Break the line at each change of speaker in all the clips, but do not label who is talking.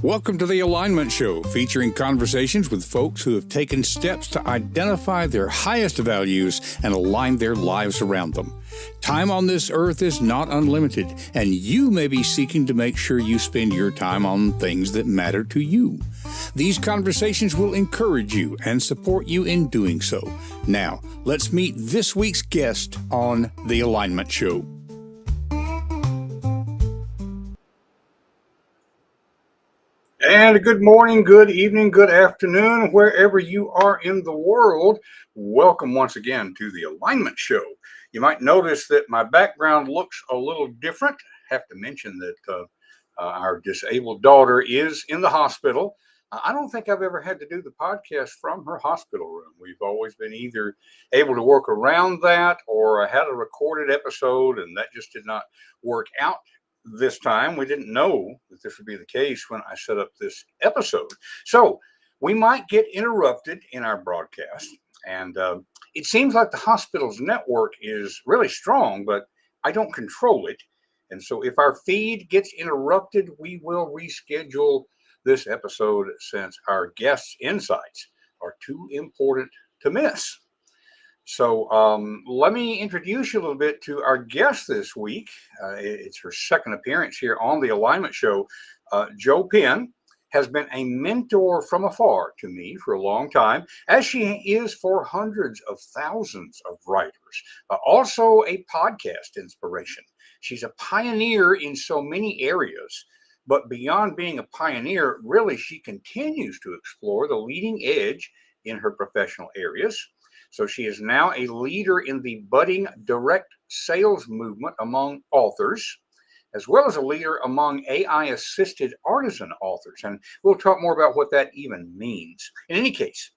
Welcome to The Alignment Show, featuring conversations with folks who have taken steps to identify their highest values and align their lives around them. Time on this earth is not unlimited, and you may be seeking to make sure you spend your time on things that matter to you. These conversations will encourage you and support you in doing so. Now, let's meet this week's guest on The Alignment Show. And good morning, good evening, good afternoon, wherever you are in the world. Welcome once again to The Alignment Show. You might notice that my background looks a little different. I have to mention that our disabled daughter is in the hospital. I don't think I've ever had to do the podcast from her hospital room. We've always been either able to work around that or I had a recorded episode, and that just did not work out. This time, we didn't know that this would be the case when I set up this episode. So we might get interrupted in our broadcast. And it seems like the hospital's network is really strong, but I don't control it. And so if our feed gets interrupted, we will reschedule this episode since our guests' insights are too important to miss. So let me introduce you a little bit to our guest this week. It's her second appearance here on The Alignment Show. Jo Penn has been a mentor from afar to me for a long time, as she is for hundreds of thousands of writers. Also a podcast inspiration. She's a pioneer in so many areas. But beyond being a pioneer, really, she continues to explore the leading edge in her professional areas. So she is now a leader in the budding direct sales movement among authors, as well as a leader among AI-assisted artisan authors. And we'll talk more about what that even means. In any case,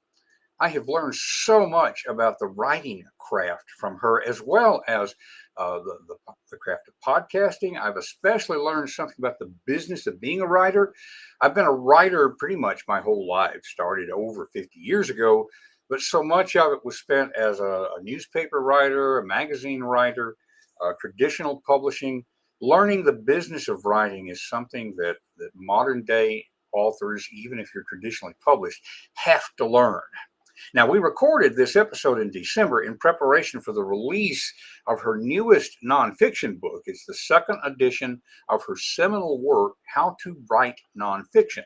I have learned so much about the writing craft from her, as well as the craft of podcasting. I've especially learned something about the business of being a writer. I've been a writer pretty much my whole life, started over 50 years ago. But so much of it was spent as a newspaper writer, a magazine writer, traditional publishing. Learning the business of writing is something that modern day authors, even if you're traditionally published, have to learn. Now, we recorded this episode in December in preparation for the release of her newest nonfiction book. It's the second edition of her seminal work, How to Write Nonfiction.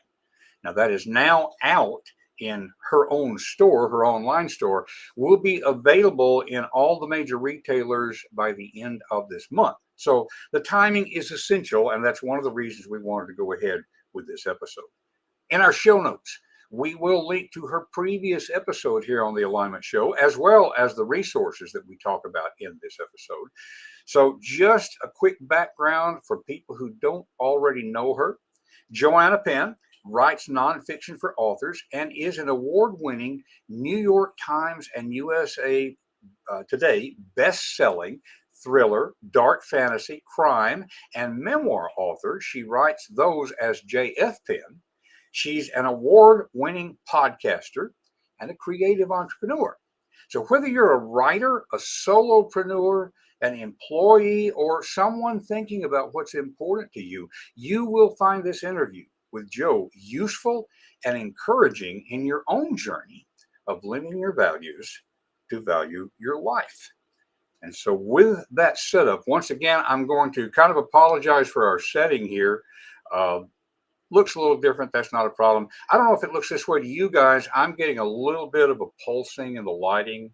Now, that is now out in her own store, her online store, will be available in all the major retailers by the end of this month. So the timing is essential, and that's one of the reasons we wanted to go ahead with this episode. In our show notes, we will link to her previous episode here on The Alignment Show, as well as the resources that we talk about in this episode. So just a quick background for people who don't already know her. Joanna Penn writes nonfiction for authors and is an award-winning New York Times and USA Today best-selling thriller, dark fantasy, crime, and memoir author. She writes those as J.F. Penn. She's an award-winning podcaster and a creative entrepreneur. So whether you're a writer, a solopreneur, an employee, or someone thinking about what's important to you, you will find this interview with Jo useful and encouraging in your own journey of living your values to value your life. And so with that setup, once again, I'm going to kind of apologize for our setting here. Looks a little different. That's not a problem. I don't know if it looks this way to you guys. I'm getting a little bit of a pulsing in the lighting,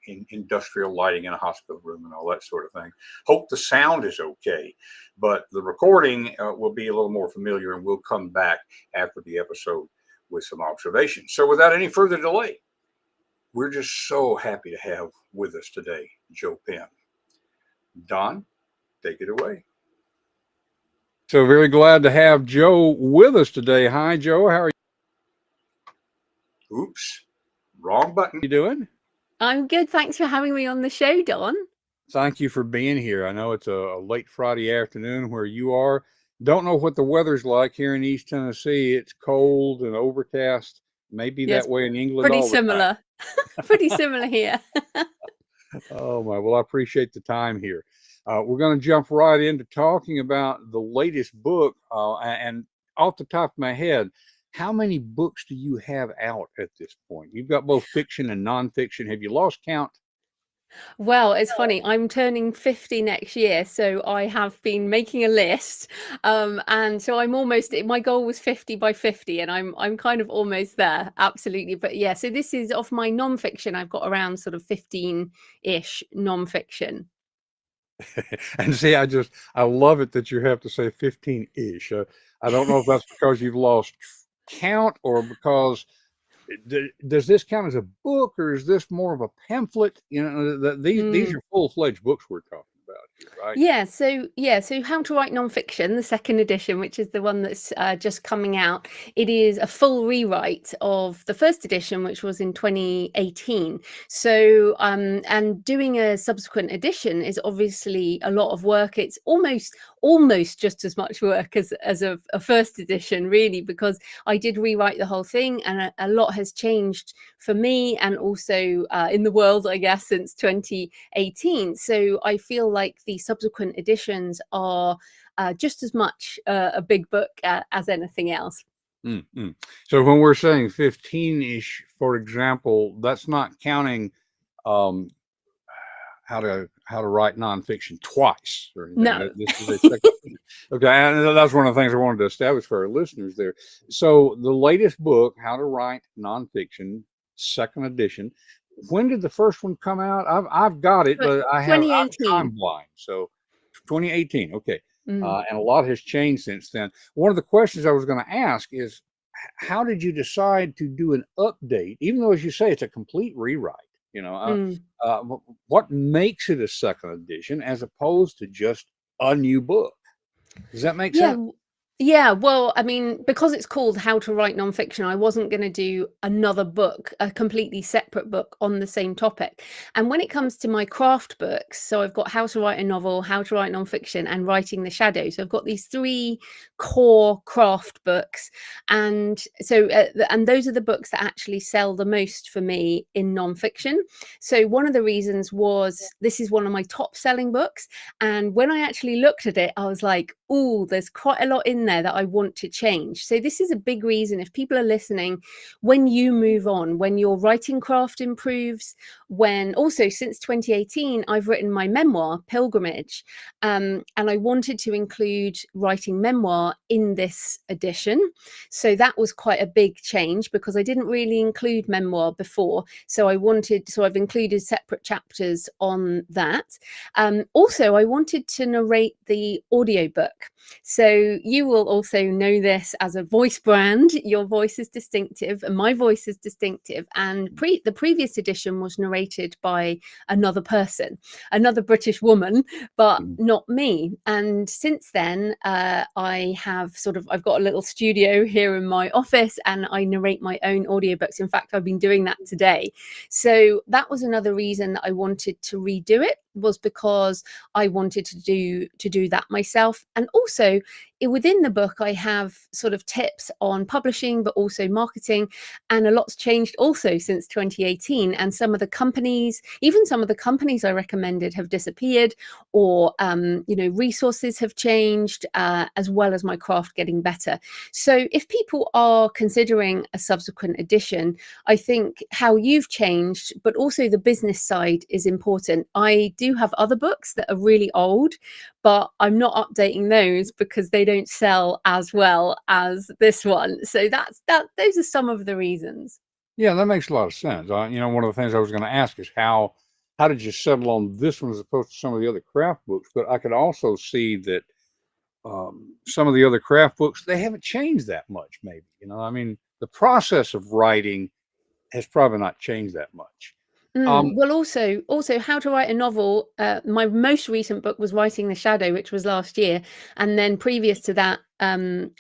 in industrial lighting in a hospital room and all that sort of thing. Hope the sound is okay, but the recording will be a little more familiar, and we'll come back after the episode with some observations. So without any further delay, we're just so happy to have with us today Jo Penn. Don, take it away. So very glad to have Jo with us today. Hi, Jo. How are you? Oops, wrong button. You doing?
I'm good. Thanks for having me on the show, Don.
Thank you for being here. I know it's a late Friday afternoon where you are. Don't know what the weather's like here in East Tennessee. It's cold and overcast. Maybe that
Yes,
way in England
pretty
all the time.
similar. Pretty similar here.
Oh my, well, I appreciate the time here. We're going to jump right into talking about the latest book. And off the top of my head, how many books do you have out at this point? You've got both fiction and nonfiction. Have you lost count?
Well, it's funny. I'm turning 50 next year, so I have been making a list. And so I'm almost, my goal was 50 by 50, and I'm kind of almost there. Absolutely. But yeah, so this is of my nonfiction. I've got around sort of 15-ish nonfiction.
And see, I love it that you have to say 15-ish. I don't know if that's because you've lost count or because does this count as a book or is this more of a pamphlet? You know, these
Mm.
are full-fledged books we're talking about here, right?
So How to Write Nonfiction, the second edition, which is the one that's just coming out. It is a full rewrite of the first edition, which was in 2018. So, and doing a subsequent edition is obviously a lot of work. It's almost just as much work as a first edition, really, because I did rewrite the whole thing, and a lot has changed for me and also in the world, I guess, since 2018. So I feel like the subsequent editions are just as much a big book as anything else.
Mm-hmm. So when we're saying 15-ish, for example, that's not counting um, how to write nonfiction twice or anything.
No.
This is a second. Okay, and that's one of the things I wanted to establish for our listeners there. So the latest book, How to Write Nonfiction, second edition. When did the first one come out? I've got it, but I'm
2018.
time blind. So 2018. Okay,
Mm.
and a lot has changed since then. One of the questions I was going to ask is, how did you decide to do an update, even though, as you say, it's a complete rewrite? You know,
Mm.
uh, what makes it a second edition as opposed to just a new book? Does that make
Yeah,
sense?
yeah. Well, I mean, because it's called How to Write Nonfiction, I wasn't going to do another book, a completely separate book on the same topic. And when it comes to my craft books, so I've got How to Write a Novel, How to Write Nonfiction, and Writing the Shadow. So I've got these three core craft books, and and those are the books that actually sell the most for me in nonfiction. So one of the reasons was this is one of my top selling books, and when I actually looked at it, I was like, oh, there's quite a lot in there that I want to change. So this is a big reason, if people are listening, when you move on, when your writing craft improves, when also since 2018, I've written my memoir, Pilgrimage, and I wanted to include writing memoir in this edition. So that was quite a big change because I didn't really include memoir before. So I've included separate chapters on that. Also, I wanted to narrate the audiobook. So you will also know this as a voice brand. Your voice is distinctive and my voice is distinctive. And the previous edition was narrated by another person, another British woman, but not me. And since then, I've got a little studio here in my office and I narrate my own audiobooks. In fact, I've been doing that today. So that was another reason that I wanted to redo it, was because I wanted to do that myself. And also within the book, I have sort of tips on publishing, but also marketing. And a lot's changed also since 2018. And some of the companies I recommended have disappeared, or resources have changed, as well as my craft getting better. So if people are considering a subsequent edition, I think how you've changed, but also the business side is important. I do have other books that are really old, but I'm not updating those because they don't sell as well as this one. So those are some of the reasons.
Yeah, that makes a lot of sense. One of the things I was going to ask is how did you settle on this one as opposed to some of the other craft books? But I could also see that some of the other craft books, they haven't changed that much. Maybe, I mean, the process of writing has probably not changed that much.
Well, also how to write a novel. My most recent book was Writing the Shadow, which was last year, and then previous to that,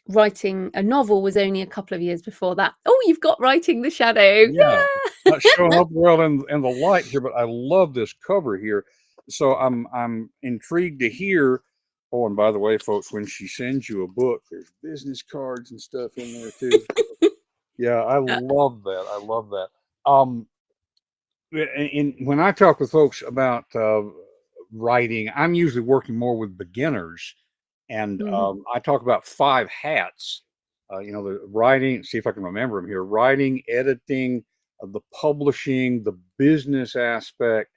writing a novel was only a couple of years before that. Oh, you've got Writing the Shadow.
Yeah, not showing up well in the light here, but I love this cover here. So I'm intrigued to hear. Oh, and by the way, folks, when she sends you a book, there's business cards and stuff in there too. Yeah, I love that. I love that. When I talk with folks about writing, I'm usually working more with beginners, and I talk about five hats. The writing. See if I can remember them here: writing, editing, the publishing, the business aspect.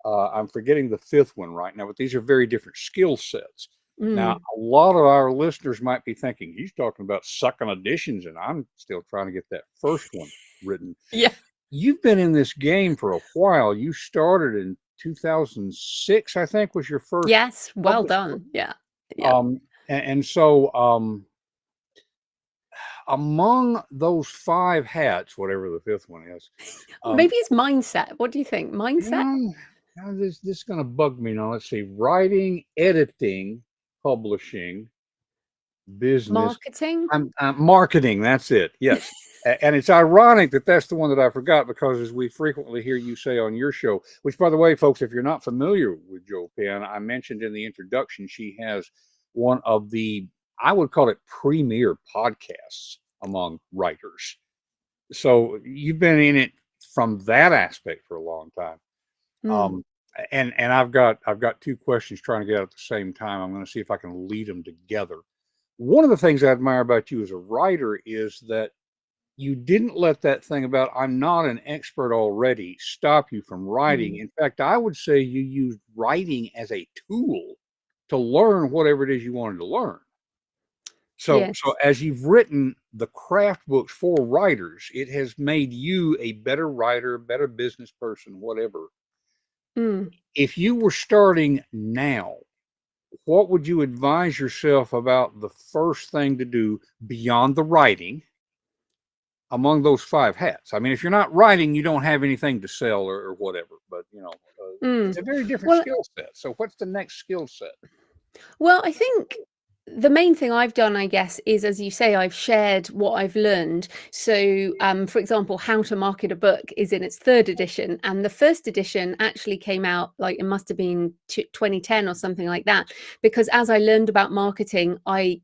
I'm forgetting the fifth one right now, but these are very different skill sets. Now, a lot of our listeners might be thinking he's talking about second editions, and I'm still trying to get that first one written.
Yeah.
You've been in this game for a while. You started in 2006, I think, was your first.
Yes, well
published
done.
book.
Yeah. Yeah.
So among those five hats, whatever the fifth one is,
Maybe it's mindset. What do you think? Mindset?
now this is going to bug me now. Let's see: writing, editing, publishing, business,
Marketing?
marketing. That's it. Yes. And it's ironic that that's the one that I forgot, because as we frequently hear you say on your show, which, by the way, folks, if you're not familiar with Jo Penn, I mentioned in the introduction, she has one of the, I would call it, premier podcasts among writers. So you've been in it from that aspect for a long time. And I've got two questions trying to get out at the same time. I'm going to see if I can lead them together. One of the things I admire about you as a writer is that you didn't let that thing about I'm not an expert already stop you from writing. In fact, I would say you used writing as a tool to learn whatever it is you wanted to learn. So as you've written the craft books for writers, it has made you a better writer, better business person, whatever. If you were starting now, what would you advise yourself about the first thing to do beyond the writing among those five hats? I mean, if you're not writing, you don't have anything to sell or whatever, but it's a very different skill set. So what's the next skill set?
Well, I think the main thing I've done, I guess, is, as you say, I've shared what I've learned. So, for example, How to Market a Book is in its third edition, and the first edition actually came out, like, it must have been 2010 or something like that, because as I learned about marketing, I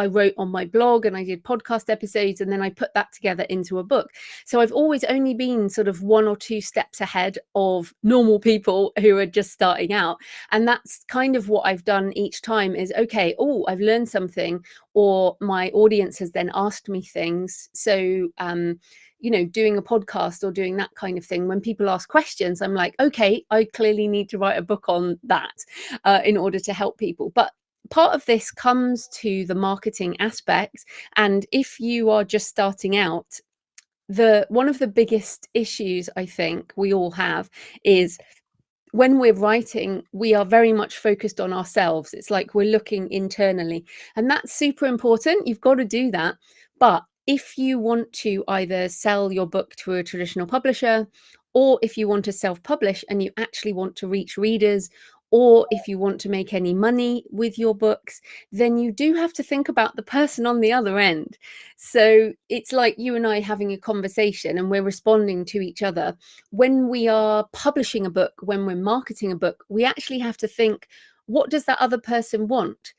wrote on my blog and I did podcast episodes, and then I put that together into a book. So I've always only been sort of one or two steps ahead of normal people who are just starting out. And that's kind of what I've done each time is, okay, I've learned something, or my audience has then asked me things. So, doing a podcast or doing that kind of thing, when people ask questions, I'm like, okay, I clearly need to write a book on that in order to help people. But part of this comes to the marketing aspect. And if you are just starting out, one of the biggest issues I think we all have is when we're writing, we are very much focused on ourselves. It's like we're looking internally, and that's super important. You've got to do that. But if you want to either sell your book to a traditional publisher, or if you want to self-publish and you actually want to reach readers, or if you want to make any money with your books, then you do have to think about the person on the other end. So it's like you and I having a conversation and we're responding to each other. When we are publishing a book, when we're marketing a book, we actually have to think, what does that other person want?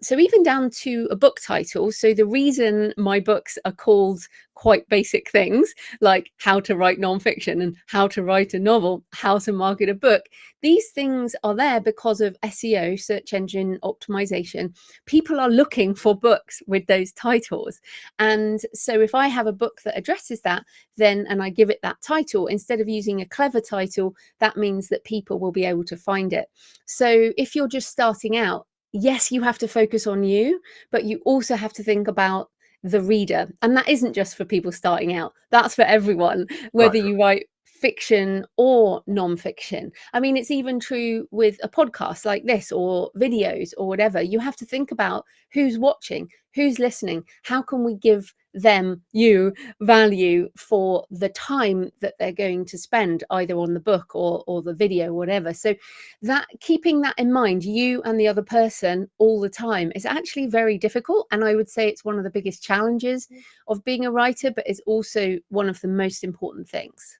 So even down to a book title. So the reason my books are called quite basic things like How to Write Nonfiction and How to Write a Novel, How to Market a Book, these things are there because of SEO, search engine optimization. People are looking for books with those titles. And so if I have a book that addresses that, and I give it that title, instead of using a clever title, that means that people will be able to find it. So if you're just starting out, yes, you have to focus on you, but you also have to think about the reader. And that isn't just for people starting out. That's for everyone, whether you write fiction or non-fiction. I mean, it's even true with a podcast like this or videos or whatever. You have to think about who's watching, who's listening, how can we give them, you, value for the time that they're going to spend either on the book or the video, whatever. So that, keeping that in mind, you and the other person all the time, is actually very difficult. And I would say it's one of the biggest challenges of being a writer, but it's also one of the most important things.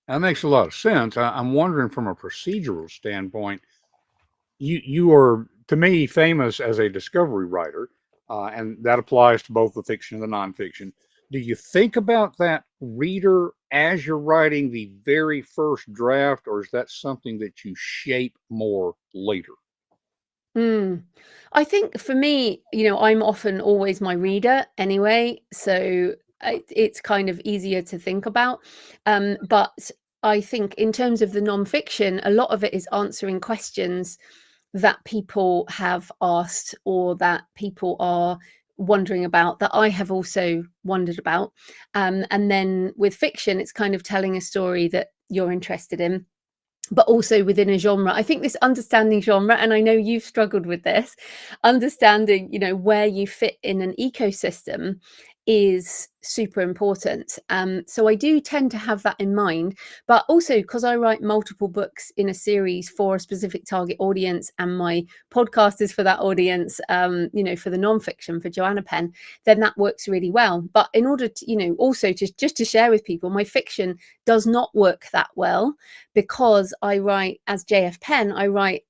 That makes a lot of sense. I'm wondering, from a procedural standpoint, you are, to me, famous as a discovery writer, and that applies to both the fiction and the nonfiction. Do you think about that reader as you're writing the very first draft, or is that something that you shape more later?
I think for me, I'm often always my reader anyway, so it's kind of easier to think about. But I think in terms of the nonfiction, a lot of it is answering questions that people have asked or that people are wondering about, that I have also wondered about. And then with fiction, it's kind of telling a story that you're interested in, but also within a genre. I think this understanding genre, and I know you've struggled with this, understanding, where you fit in an ecosystem is super important. So I do tend to have that in mind, but also because I write multiple books in a series for a specific target audience, and my podcast is for that audience, for the nonfiction for Joanna Penn, then that works really well. But in order to, also just to share with people, my fiction does not work that well because I write, as JF Penn, I write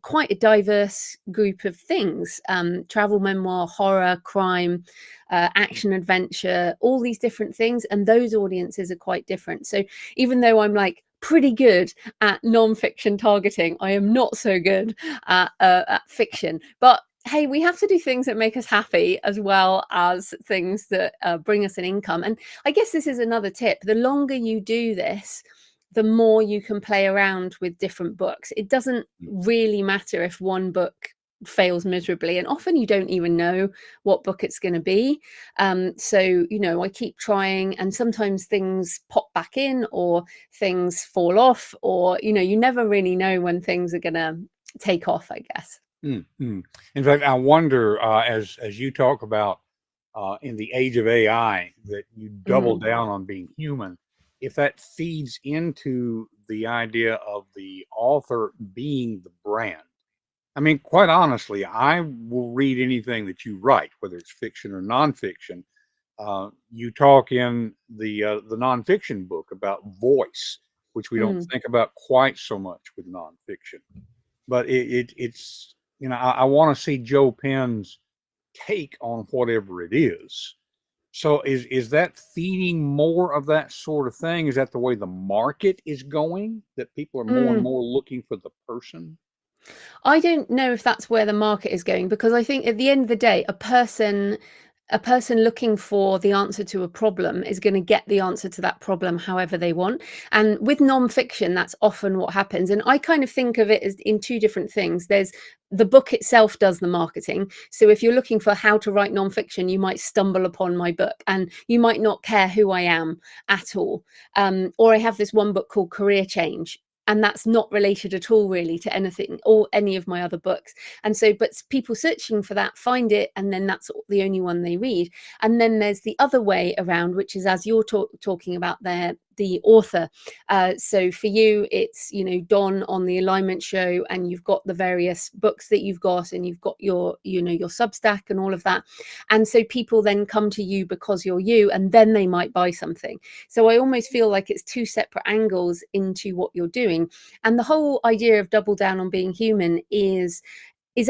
quite a diverse group of things: travel memoir, horror, crime, action adventure, all these different things, and those audiences are quite different. So even though I'm like pretty good at non-fiction targeting, I am not so good at fiction. But hey, we have to do things that make us happy as well as things that bring us an income. And I guess this is another tip: the longer you do this, the more you can play around with different books. It doesn't really matter if one book fails miserably, and often you don't even know what book it's going to be. So I keep trying, and sometimes things pop back in or things fall off, or you never really know when things are going to take off, I guess.
In fact, I wonder, as you talk about, in the age of AI, that you double down on being human, if that feeds into the idea of the author being the brand. I mean, quite honestly, I will read anything that you write, whether it's fiction or nonfiction. You talk in the nonfiction book about voice, which we don't think about quite so much with nonfiction. But it's, I want to see Jo Penn's take on whatever it is. So is that feeding more of that sort of thing? Is that the way the market is going? That people are more and more looking for the person?
I don't know if that's where the market is going, because I think at the end of the day, a person looking for the answer to a problem is going to get the answer to that problem however they want. And with nonfiction, that's often what happens. And I kind of think of it as in two different things. There's the book itself does the marketing. So if you're looking for how to write nonfiction, you might stumble upon my book and you might not care who I am at all. Or I have this one book called Career Change, and that's not related at all really to anything or any of my other books. And so, but people searching for that find it, and then that's the only one they read. And then there's the other way around, which is as you're talking about there, the author. So for you, it's, Don on the Alignment Show, and you've got the various books that you've got, and you've got your, your Substack and all of that. And so people then come to you because you're you, and then they might buy something. So I almost feel like it's two separate angles into what you're doing. And the whole idea of double down on being human is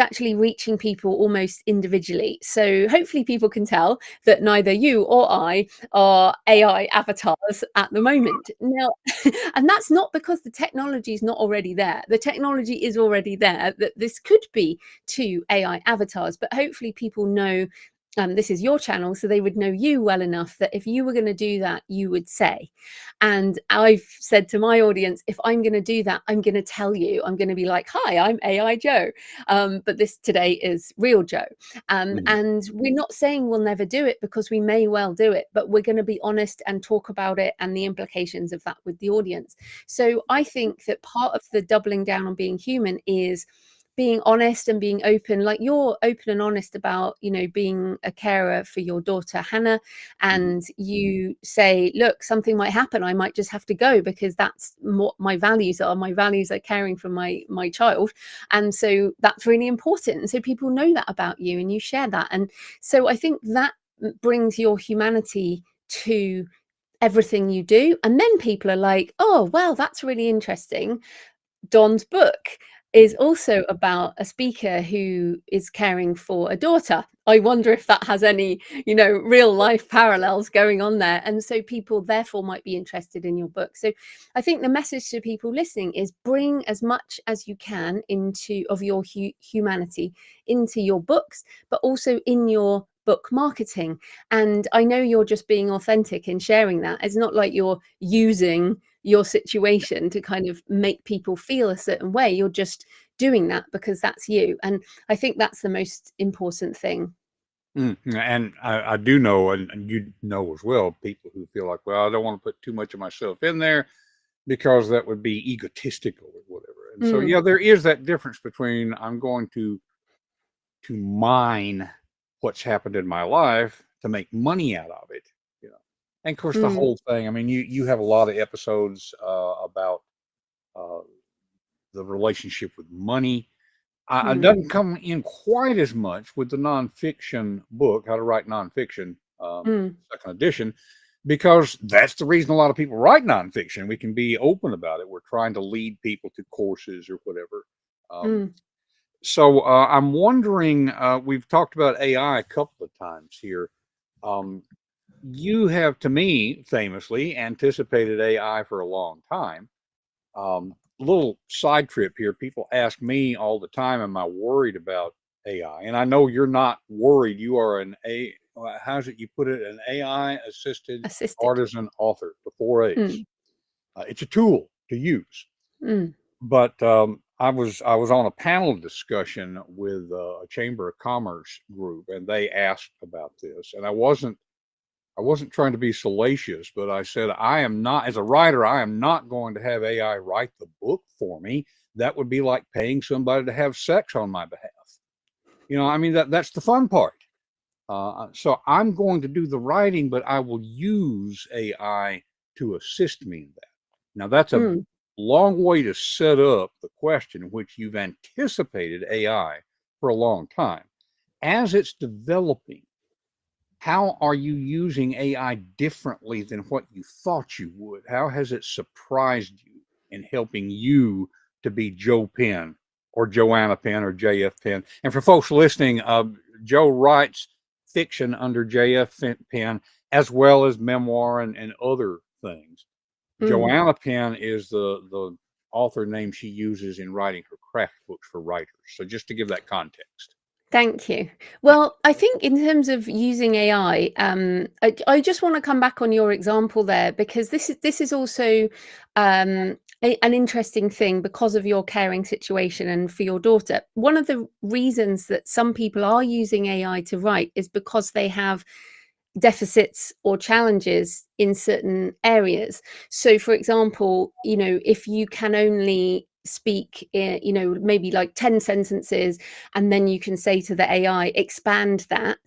actually reaching people almost individually. So hopefully people can tell that neither you or I are AI avatars at the moment. Now, and that's not because the technology is not already there. The technology is already there, that this could be two AI avatars, but hopefully people know this is your channel, so they would know you well enough that if you were going to do that, you would say. And I've said to my audience, if I'm going to do that, I'm going to tell you. I'm going to be like, hi, I'm AI Jo, but this today is real Jo. And we're not saying we'll never do it, because we may well do it, but we're going to be honest and talk about it and the implications of that with the audience. So I think that part of the doubling down on being human is being honest and being open, like you're open and honest about, you know, being a carer for your daughter Hannah, and you say, look, something might happen, I might just have to go, because that's what my values are. My values are caring for my child, and so that's really important, and so people know that about you and you share that. And so I think that brings your humanity to everything you do, and then people are like, oh well, that's really interesting. Don's book is also about a speaker who is caring for a daughter. I wonder if that has any, you know, real life parallels going on there. And so people therefore might be interested in your book. So I think the message to people listening is bring as much as you can into of your humanity into your books, but also in your book marketing. And I know you're just being authentic in sharing that. It's not like you're using your situation to kind of make people feel a certain way. You're just doing that because that's you. And I think that's the most important thing.
And I do know, and you know as well, people who feel like, well, I don't want to put too much of myself in there because that would be egotistical or whatever. And so, yeah, there is that difference between I'm going to mine what's happened in my life to make money out of it, you know. And of course, the whole thing. I mean, you have a lot of episodes about the relationship with money. It doesn't come in quite as much with the nonfiction book, How to Write Nonfiction, second edition, because that's the reason a lot of people write nonfiction. We can be open about it. We're trying to lead people to courses or whatever. So I'm wondering, we've talked about AI a couple of times here. You have, to me, famously anticipated AI for a long time. Little side trip here. People ask me all the time, am I worried about AI? And I know you're not worried. You are how's it you put it? An AI assisted artisan author, the 4A's. It's a tool to use. But I was on a panel discussion with a Chamber of Commerce group, and they asked about this, and I wasn't trying to be salacious, but I said, I am not, as a writer, I am not going to have AI write the book for me. That would be like paying somebody to have sex on my behalf. You know, I mean, that's the fun part. So I'm going to do the writing, but I will use AI to assist me in that. Now, that's a long way to set up the question in which you've anticipated AI for a long time. As it's developing, how are you using AI differently than what you thought you would? How has it surprised you in helping you to be Jo Penn or Joanna Penn or JF Penn? And for folks listening, Jo writes fiction under JF Penn as well as memoir and other things. Joanna Penn is the author name she uses in writing her craft books for writers. So just to give that context.
Thank you. Well, I think in terms of using AI, I just want to come back on your example there, because this is also an interesting thing because of your caring situation and for your daughter. One of the reasons that some people are using AI to write is because they have deficits or challenges in certain areas. So, for example, you know, if you can only speak in, you know, maybe like 10 sentences, and then you can say to the AI, expand that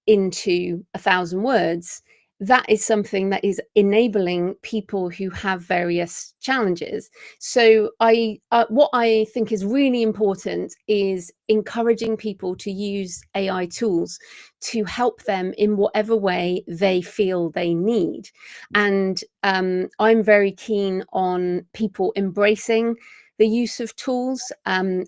into 1,000 words, that is something that is enabling people who have various challenges. So what I think is really important is encouraging people to use AI tools to help them in whatever way they feel they need. And I'm very keen on people embracing the use of tools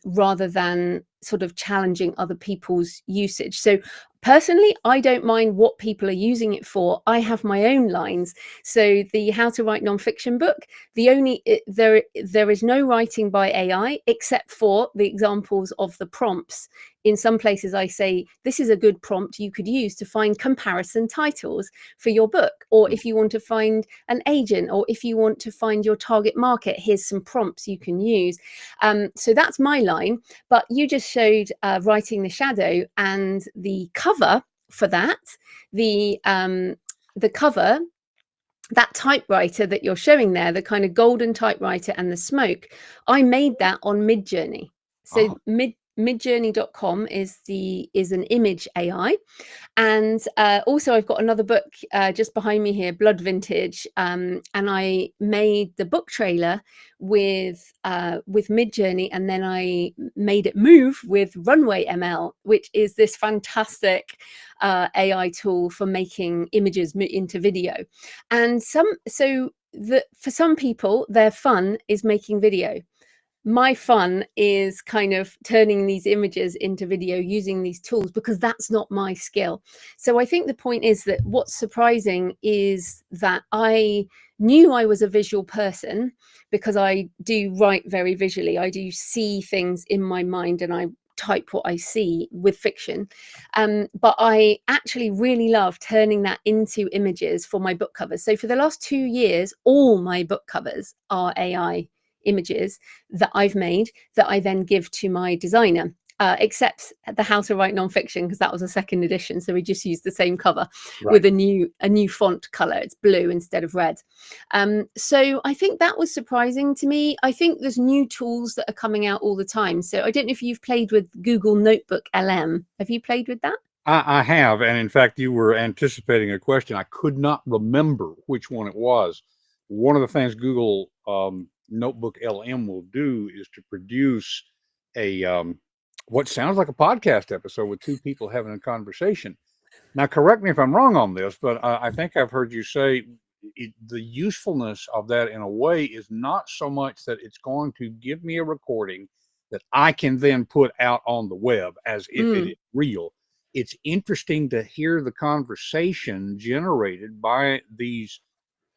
rather than sort of challenging other people's usage. So personally, I don't mind what people are using it for. I have my own lines. So the How to Write Nonfiction book, there is no writing by AI except for the examples of the prompts. In some places I say, this is a good prompt you could use to find comparison titles for your book. Or if you want to find an agent, or if you want to find your target market, here's some prompts you can use. So that's my line. But you just showed Writing the Shadow, and the cover for that, the cover, that typewriter that you're showing there, the kind of golden typewriter and the smoke, I made that on Midjourney. So midjourney.com is an image AI. And also I've got another book just behind me here, Blood Vintage, and I made the book trailer with Midjourney, and then I made it move with Runway ML, which is this fantastic AI tool for making images into video. And for some people, their fun is making video. My fun is kind of turning these images into video using these tools, because that's not my skill. So I think the point is that what's surprising is that I knew I was a visual person, because I do write very visually. I do see things in my mind and I type what I see with fiction. But I actually really love turning that into images for my book covers. So for the last 2 years, all my book covers are AI images that I've made that I then give to my designer, except the How to Write Nonfiction, because that was a second edition. So we just used the same cover with a new font color. It's blue instead of red. So I think that was surprising to me. I think there's new tools that are coming out all the time. So I don't know if you've played with Google Notebook LM. Have you played with that?
I have. And in fact, you were anticipating a question. I could not remember which one it was. One of the things Google Notebook LM will do is to produce a what sounds like a podcast episode with two people having a conversation. Now, correct me if I'm wrong on this, but I think I've heard you say the usefulness of that in a way is not so much that it's going to give me a recording that I can then put out on the web as if it is real. It's interesting to hear the conversation generated by these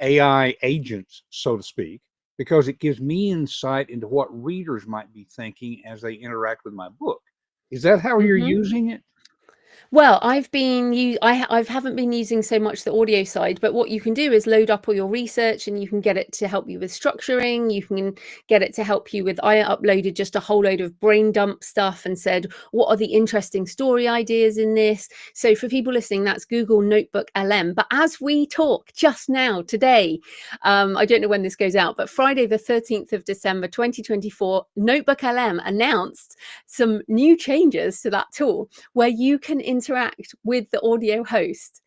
AI agents, so to speak, because it gives me insight into what readers might be thinking as they interact with my book. Is that how you're using it?
Well, I haven't been using so much the audio side, but what you can do is load up all your research, and you can get it to help you with structuring. You can get it to help you with, I uploaded just a whole load of brain dump stuff and said, what are the interesting story ideas in this? So for people listening, that's Google Notebook LM. But as we talk just now, today, I don't know when this goes out, but Friday, the 13th of December, 2024, Notebook LM announced some new changes to that tool where you can interact with the audio host.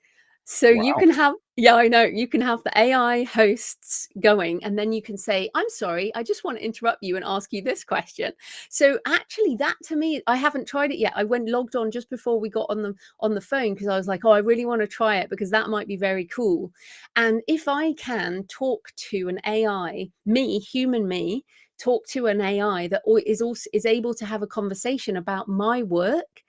So you can have, you can have the AI hosts going, and then you can say, I'm sorry, I just want to interrupt you and ask you this question. So actually that, to me, I haven't tried it yet. I logged on just before we got on the phone, because I was like, oh, I really want to try it, because that might be very cool. And if I can talk to an AI, human me, talk to an AI that is able to have a conversation about my work,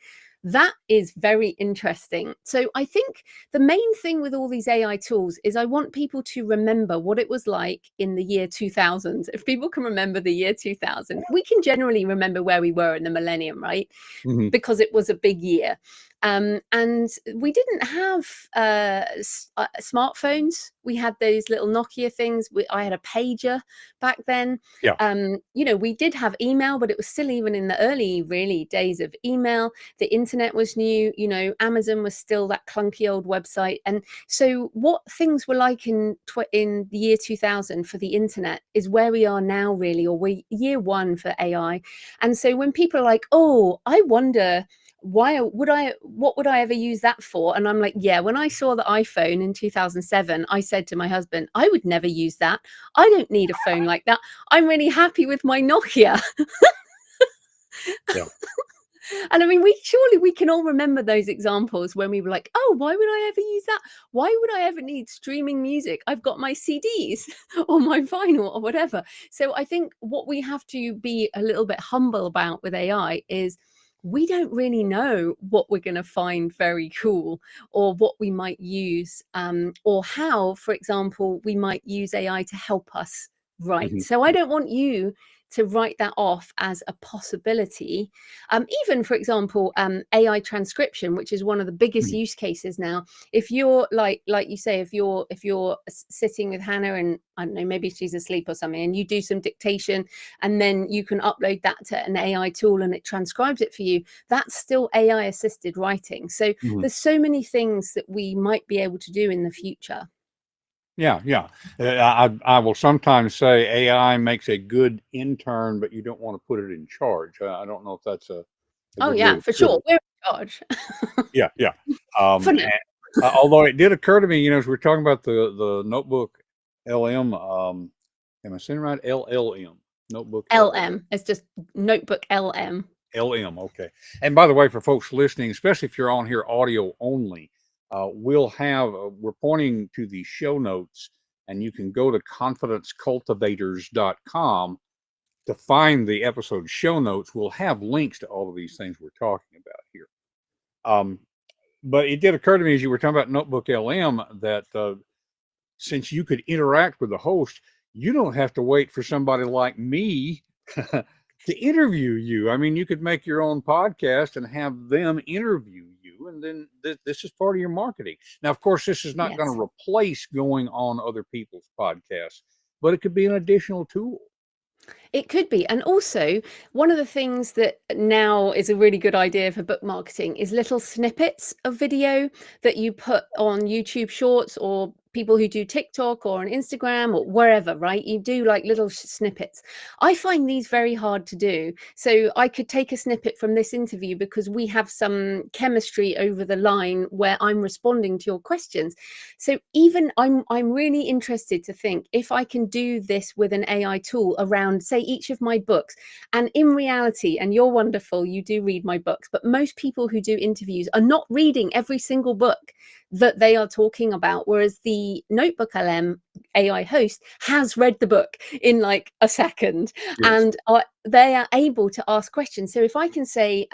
that is very interesting. So I think the main thing with all these AI tools is I want people to remember what it was like in the year 2000. If people can remember the year 2000, we can generally remember where we were in the millennium, right? Because it was a big year. And we didn't have smartphones. We had those little Nokia things. I had a pager back then. We did have email, but it was still even in the early, really, days of email. The internet was new. Amazon was still that clunky old website. And so what things were like in the year 2000 for the internet is where we are now, really, or we're year one for AI. And so when people are like, oh, I wonder, what would I ever use that for? And I'm like, yeah, when I saw the iPhone in 2007, I said to my husband, I would never use that. I don't need a phone like that. I'm really happy with my Nokia. And I mean, surely we can all remember those examples when we were like, oh, why would I ever use that? Why would I ever need streaming music? I've got my CDs or my vinyl or whatever. So I think what we have to be a little bit humble about with AI is we don't really know what we're going to find very cool, or what we might use, or how, for example, we might use AI to help us write.
Mhm.
So I don't want you to write that off as a possibility. Even, for example, AI transcription, which is one of the biggest
Mhm.
use cases now. If you're like you say, if you're sitting with Hannah, and I don't know, maybe she's asleep or something, and you do some dictation, and then you can upload that to an AI tool and it transcribes it for you, that's still AI assisted writing. So
Mhm.
there's so many things that we might be able to do in the future.
Yeah, yeah. I will sometimes say AI makes a good intern, but you don't want to put it in charge. I don't know if that's a
Oh
good way
yeah,
to
for
put
sure,
it.
we're in charge.
Yeah, yeah.
For now.
And, although it did occur to me, as we're talking about the notebook LM, am I saying it right? LLM, notebook LLM.
LM, it's just notebook LM.
LM, okay. And by the way, for folks listening, especially if you're on here audio only, we're pointing to the show notes, and you can go to confidencecultivators.com to find the episode show notes. We'll have links to all of these things we're talking about here. Um, but it did occur to me as you were talking about Notebook LM that since you could interact with the host, you don't have to wait for somebody like me to interview you. I mean, you could make your own podcast and have them interview you, and then this is part of your marketing. Now, of course, this is not going
Yes.
to replace going on other people's podcasts, but it could be an additional tool.
It could be. And also, one of the things that now is a really good idea for book marketing is little snippets of video that you put on YouTube Shorts, or people who do TikTok or on Instagram or wherever, right? You do like little snippets. I find these very hard to do. So I could take a snippet from this interview because we have some chemistry over the line where I'm responding to your questions. So even I'm really interested to think if I can do this with an AI tool around, say, each of my books. And in reality, and you're wonderful, you do read my books, but most people who do interviews are not reading every single book that they are talking about, whereas the Notebook LM AI host has read the book in like a second,
Yes.
and they are able to ask questions. So if I can say,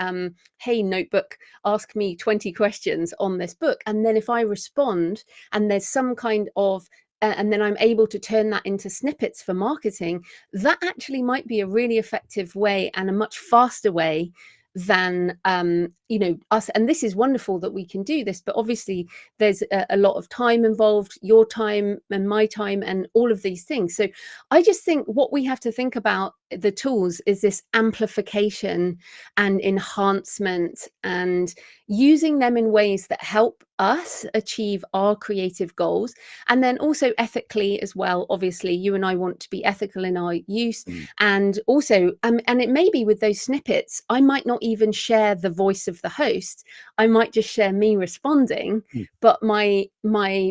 hey Notebook, ask me 20 questions on this book, and then if I respond and there's some kind of and then I'm able to turn that into snippets for marketing, that actually might be a really effective way and a much faster way than us. And this is wonderful that we can do this, but obviously there's a lot of time involved, your time and my time and all of these things. So I just think what we have to think about the tools is this amplification and enhancement, and using them in ways that help us achieve our creative goals, and then also ethically as well. Obviously you and I want to be ethical in our use.
Mm.
And also and it may be with those snippets, I might not even share the voice of the host, I might just share me responding,
Mm.
but my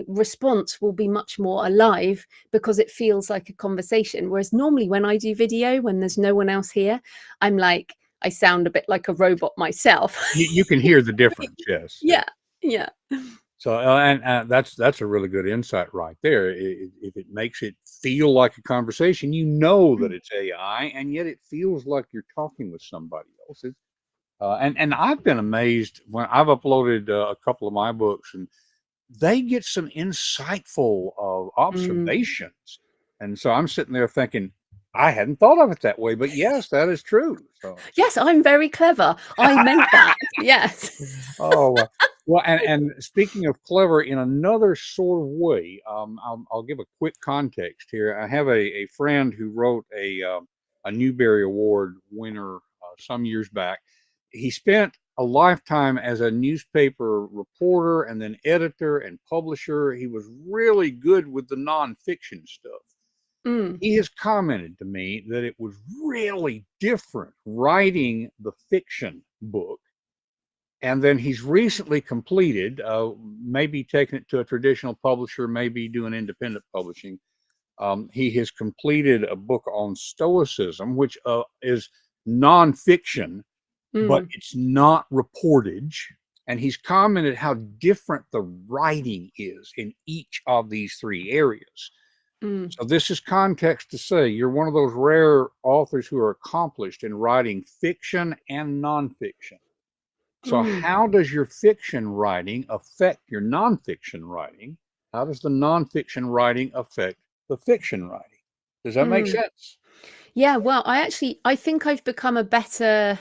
response will be much more alive because it feels like a conversation. Whereas normally when I do video, when there's no one else here, I'm like, I sound a bit like a robot myself.
You can hear the difference. Yes. Yes.
Yeah, yeah.
So, and that's a really good insight right there. If it makes it feel like a conversation, you know that it's AI, and yet it feels like you're talking with somebody else. And I've been amazed when I've uploaded a couple of my books, and they get some insightful
Mm.
observations. And so I'm sitting there thinking, I hadn't thought of it that way, but yes, that is true. So.
Yes, I'm very clever, I meant that. Yes.
Oh, well, and speaking of clever in another sort of way, I'll give a quick context here. I have a friend who wrote a Newbery Award winner some years back. He spent a lifetime as a newspaper reporter and then editor and publisher. He was really good with the nonfiction stuff.
Mm,
He has commented to me that it was really different writing the fiction book, and then he's recently completed, maybe taking it to a traditional publisher, maybe doing independent publishing. He has completed a book on Stoicism, which is nonfiction, but
mm,
it's not reportage. And he's commented how different the writing is in each of these three areas.
mm.
So this is context to say you're one of those rare authors who are accomplished in writing fiction and nonfiction. So how does your fiction writing affect your nonfiction writing? How does the nonfiction writing affect the fiction writing? Does that make
Mm.
sense?
Yeah, well, I think I've become a better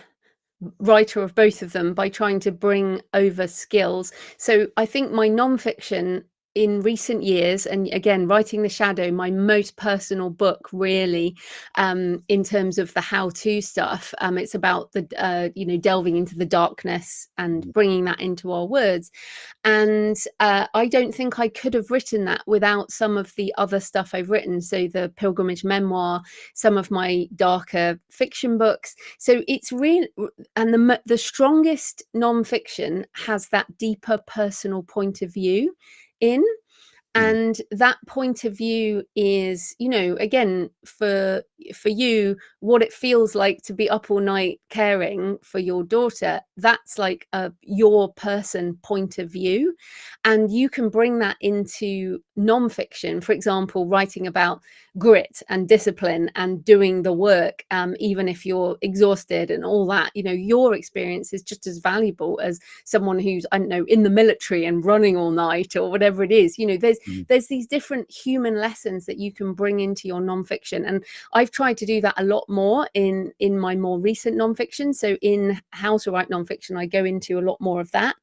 writer of both of them by trying to bring over skills. So I think my nonfiction in recent years, and again, Writing the Shadow, my most personal book, really, in terms of the how-to stuff. It's about the delving into the darkness and bringing that into our words. And I don't think I could have written that without some of the other stuff I've written. So the pilgrimage memoir, some of my darker fiction books. So it's real, and the strongest nonfiction has that deeper personal point of view in. And that point of view is, again, for you, what it feels like to be up all night caring for your daughter, that's like your person point of view. And you can bring that into nonfiction, for example, writing about grit and discipline and doing the work, even if you're exhausted and all that. Your experience is just as valuable as someone who's, I don't know, in the military and running all night or whatever it is. There's these different human lessons that you can bring into your nonfiction, and I've tried to do that a lot more in my more recent nonfiction. So in How to Write Nonfiction, I go into a lot more of that,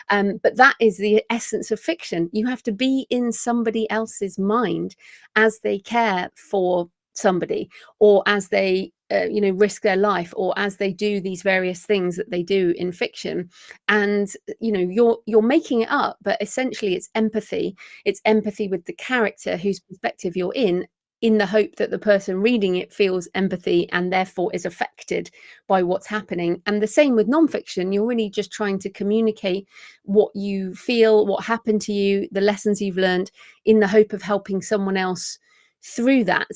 but that is the essence of fiction. You have to be in somebody else's mind as they care for somebody, or as they risk their life, or as they do these various things that they do in fiction. And you're making it up, but essentially it's empathy. It's empathy with the character whose perspective you're in the hope that the person reading it feels empathy and therefore is affected by what's happening. And the same with nonfiction. You're really just trying to communicate what you feel, what happened to you, the lessons you've learned, in the hope of helping someone else through that.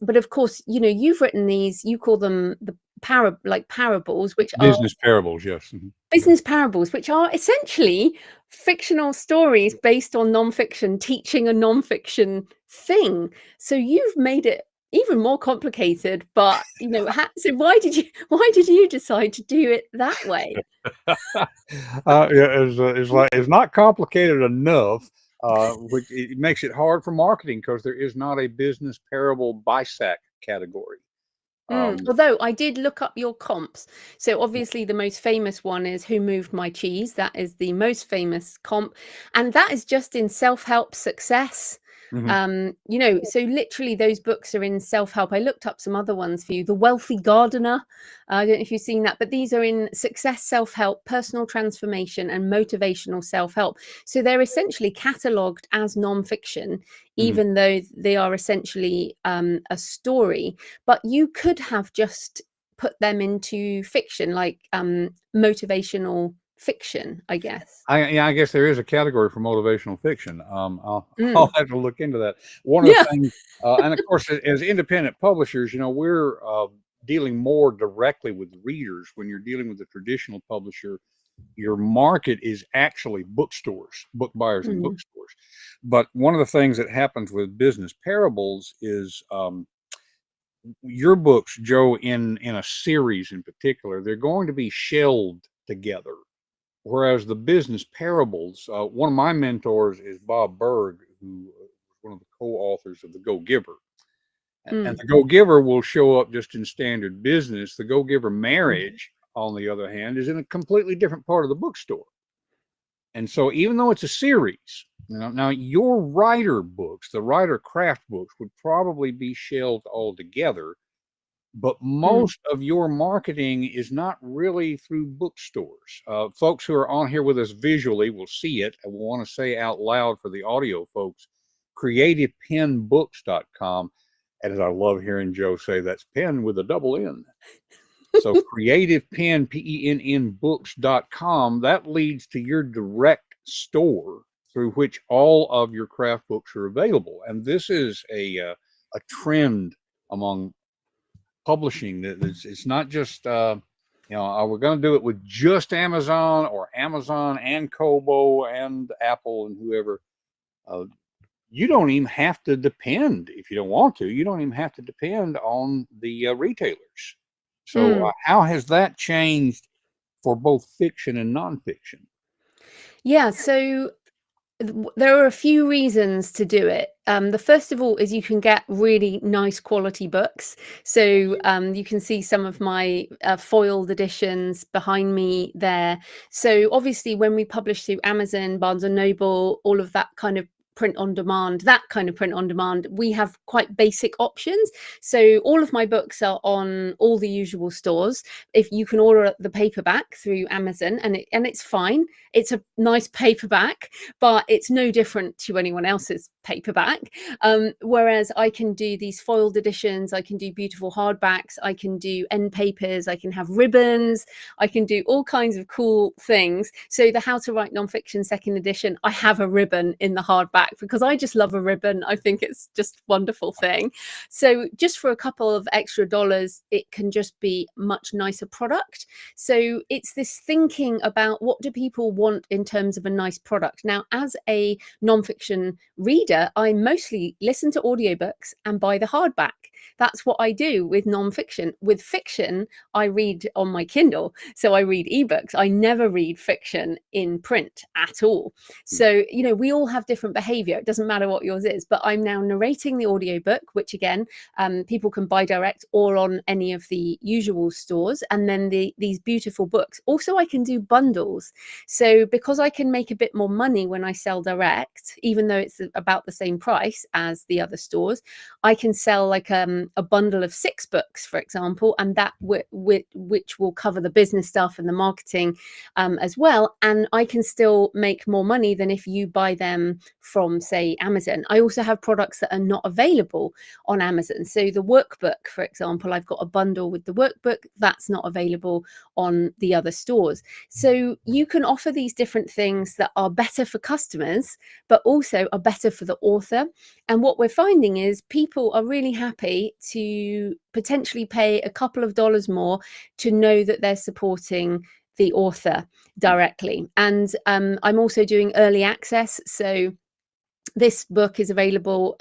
But of course, you've written these, you call them the parables, which are
Business parables, yes.
business parables, which are essentially fictional stories based on nonfiction, teaching a nonfiction thing. So you've made it even more complicated, but so why did you decide to do it that way?
It's not complicated enough, which it makes it hard for marketing because there is not a business parable bisect category.
Although I did look up your comps. So obviously the most famous one is Who Moved My Cheese? That is the most famous comp. And that is just in self-help success.
Mhm.
So literally those books are in self-help. I looked up some other ones for you. The Wealthy Gardener. I don't know if you've seen that, but these are in success, self-help, personal transformation, and motivational self-help. So they're essentially catalogued as nonfiction, even though they are essentially a story. But you could have just put them into fiction, like motivational fiction, I guess.
I guess there is a category for motivational fiction. I'll have to look into that. One of
Yeah.
the things, and of course, as independent publishers, we're dealing more directly with readers. When you're dealing with a traditional publisher, your market is actually bookstores, book buyers and bookstores. But one of the things that happens with business parables is your books, Joe, in a series in particular, they're going to be shelved together. Whereas the business parables, one of my mentors is Bob Berg, who was one of the co-authors of The Go-Giver. And The Go-Giver will show up just in standard business. The Go-Giver Marriage, on the other hand, is in a completely different part of the bookstore. And so even though it's a series, now your writer books, the writer craft books, would probably be shelved altogether. But most of your marketing is not really through bookstores. Folks who are on here with us visually will see it. I want to say out loud for the audio folks, creativepennbooks.com. And as I love hearing Joe say, that's pen with a double N. So creativepen, PENN books.com, that leads to your direct store through which all of your craft books are available. And this is a trend among publishing. It's not just are we going to do it with just Amazon or Amazon and Kobo and Apple and whoever. You don't even have to depend, if you don't want to, you don't even have to depend on the retailers. So how has that changed for both fiction and nonfiction?
Yeah, so there are a few reasons to do it. The first of all is you can get really nice quality books. So you can see some of my foiled editions behind me there. So obviously when we publish through Amazon, Barnes and Noble, all of that kind of print on demand, we have quite basic options. So all of my books are on all the usual stores. If you can order the paperback through Amazon, and it's fine. It's a nice paperback, but it's no different to anyone else's paperback. Whereas I can do these foiled editions, I can do beautiful hardbacks, I can do end papers, I can have ribbons, I can do all kinds of cool things. So the How to Write Nonfiction second edition, I have a ribbon in the hardback because I just love a ribbon. I think it's just a wonderful thing. So just for a couple of extra dollars, it can just be much nicer product. So it's this thinking about what do people want in terms of a nice product. Now, as a nonfiction reader, I mostly listen to audiobooks and buy the hardback. That's what I do with nonfiction. With fiction, I read on my Kindle. So I read ebooks. I never read fiction in print at all. So, you know, we all have different behavior. It doesn't matter what yours is, but I'm now narrating the audiobook, which again, people can buy direct or on any of the usual stores. And then these beautiful books. Also, I can do bundles. So because I can make a bit more money when I sell direct, even though it's about the same price as the other stores, I can sell like a bundle of 6 books, for example, and that which will cover the business stuff and the marketing as well. And I can still make more money than if you buy them from, say, Amazon. I also have products that are not available on Amazon. So the workbook, for example, I've got a bundle with the workbook that's not available on the other stores. So you can offer these different things that are better for customers, but also are better for the author. And what we're finding is people are really happy to potentially pay a couple of dollars more to know that they're supporting the author directly. And I'm also doing early access. So this book is available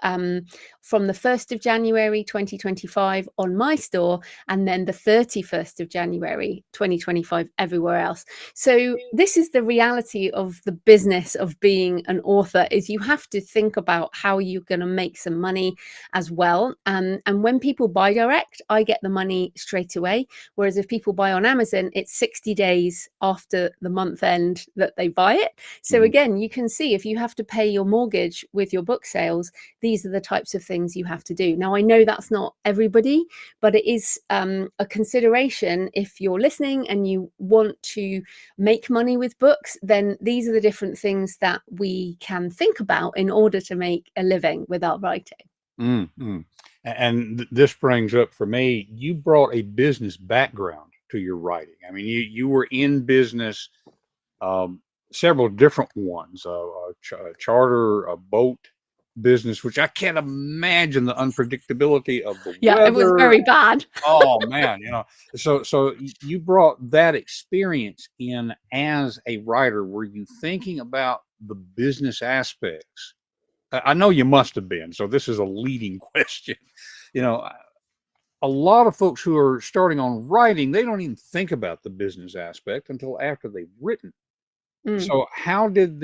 from the 1st of January 2025 on my store, and then the 31st of January 2025 everywhere else. So this is the reality of the business of being an author, is you have to think about how you're going to make some money as well. And when people buy direct, I get the money straight away. Whereas if people buy on Amazon, it's 60 days after the month end that they buy it. So again, you can see if you have to pay your mortgage with your book sales, these are the types of things you have to do. Now, I know that's not everybody, but it is a consideration. If you're listening and you want to make money with books, then these are the different things that we can think about in order to make a living with our writing.
Mm-hmm. And this brings up for me, you brought a business background to your writing. I mean, you were in business, several different ones, a charter, a boat business, which I can't imagine the unpredictability of the
Yeah, it was
weather.
very bad.
Oh man, so you brought that experience in as a writer. Were you thinking about the business aspects? I know you must have been. So this is a leading question. You know, a lot of folks who are starting on writing, they don't even think about the business aspect until after they've written. So how did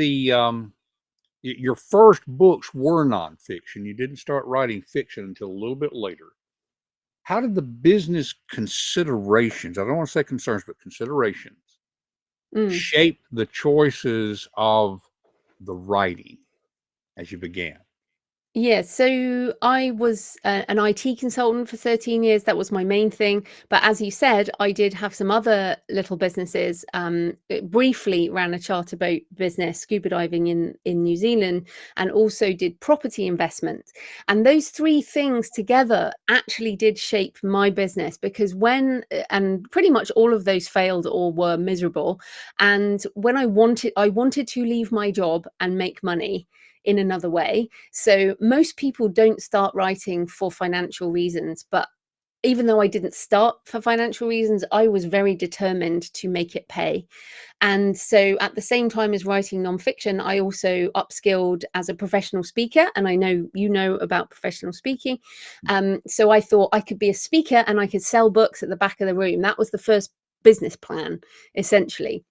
your first books were nonfiction? You didn't start writing fiction until a little bit later. How did the business considerations, I don't want to say concerns, but considerations, shape the choices of the writing as you began?
Yeah, so I was an IT consultant for 13 years. That was my main thing. But as you said, I did have some other little businesses. Briefly ran a charter boat business, scuba diving in New Zealand, and also did property investment. And those 3 things together actually did shape my business, because and pretty much all of those failed or were miserable. And when I wanted to leave my job and make money in another way. So most people don't start writing for financial reasons, but even though I didn't start for financial reasons, I was very determined to make it pay. And so at the same time as writing nonfiction, I also upskilled as a professional speaker. And I know you know about professional speaking. So I thought I could be a speaker and I could sell books at the back of the room. That was the first business plan, essentially.